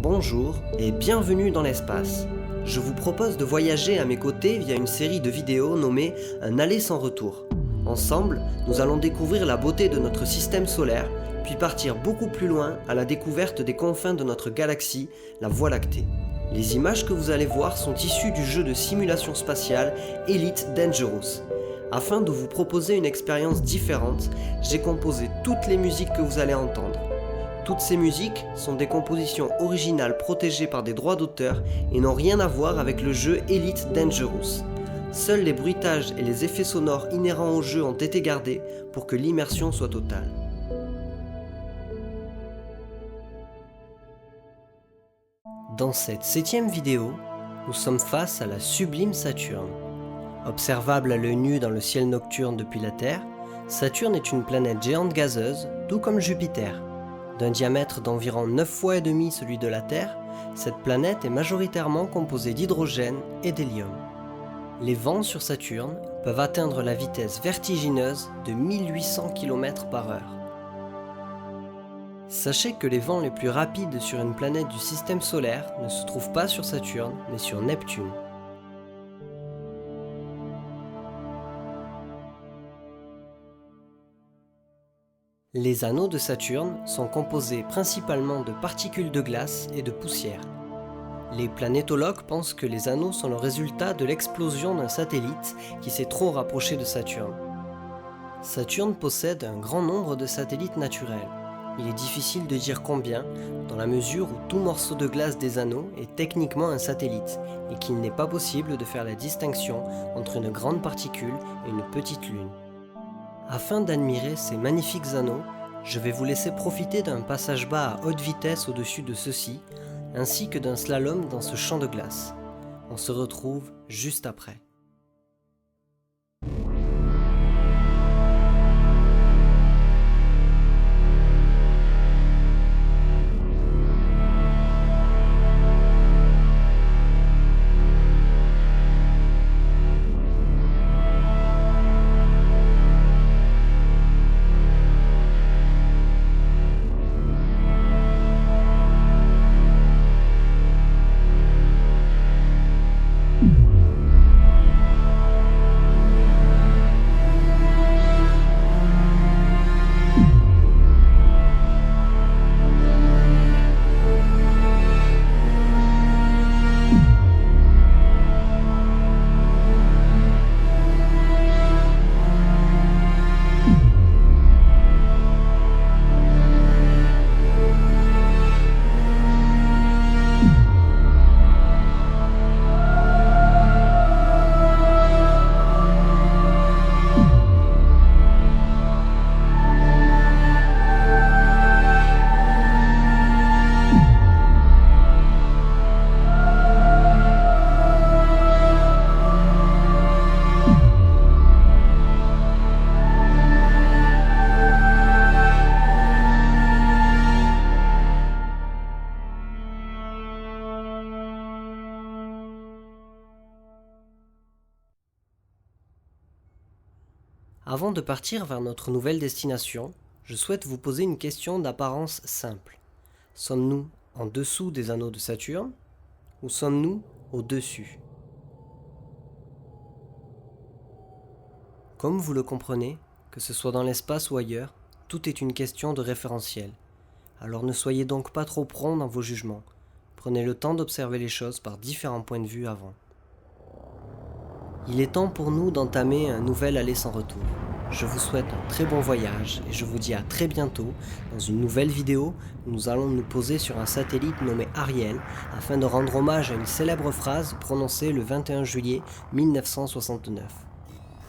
Bonjour et bienvenue dans l'espace. Je vous propose de voyager à mes côtés via une série de vidéos nommée Un aller sans retour. Ensemble, nous allons découvrir la beauté de notre système solaire, puis partir beaucoup plus loin à la découverte des confins de notre galaxie, la Voie lactée. Les images que vous allez voir sont issues du jeu de simulation spatiale Elite Dangerous. Afin de vous proposer une expérience différente, j'ai composé toutes les musiques que vous allez entendre. Toutes ces musiques sont des compositions originales protégées par des droits d'auteur et n'ont rien à voir avec le jeu Elite Dangerous. Seuls les bruitages et les effets sonores inhérents au jeu ont été gardés pour que l'immersion soit totale. Dans cette 7e vidéo, nous sommes face à la sublime Saturne. Observable à l'œil nu dans le ciel nocturne depuis la Terre, Saturne est une planète géante gazeuse, tout comme Jupiter. D'un diamètre d'environ 9 fois et demi celui de la Terre, cette planète est majoritairement composée d'hydrogène et d'hélium. Les vents sur Saturne peuvent atteindre la vitesse vertigineuse de 1800 km/h. Sachez que les vents les plus rapides sur une planète du système solaire ne se trouvent pas sur Saturne, mais sur Neptune. Les anneaux de Saturne sont composés principalement de particules de glace et de poussière. Les planétologues pensent que les anneaux sont le résultat de l'explosion d'un satellite qui s'est trop rapproché de Saturne. Saturne possède un grand nombre de satellites naturels. Il est difficile de dire combien, dans la mesure où tout morceau de glace des anneaux est techniquement un satellite et qu'il n'est pas possible de faire la distinction entre une grande particule et une petite lune. Afin d'admirer ces magnifiques anneaux, je vais vous laisser profiter d'un passage bas à haute vitesse au-dessus de ceux-ci, ainsi que d'un slalom dans ce champ de glace. On se retrouve juste après. Avant de partir vers notre nouvelle destination, je souhaite vous poser une question d'apparence simple. Sommes-nous en dessous des anneaux de Saturne ou sommes-nous au-dessus? Comme vous le comprenez, que ce soit dans l'espace ou ailleurs, tout est une question de référentiel. Alors ne soyez donc pas trop prompt dans vos jugements. Prenez le temps d'observer les choses par différents points de vue avant. Il est temps pour nous d'entamer un nouvel aller sans retour. Je vous souhaite un très bon voyage et je vous dis à très bientôt dans une nouvelle vidéo où nous allons nous poser sur un satellite nommé Ariel afin de rendre hommage à une célèbre phrase prononcée le 21 juillet 1969.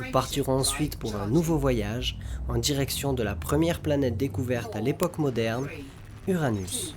Nous partirons ensuite pour un nouveau voyage en direction de la première planète découverte à l'époque moderne, Uranus.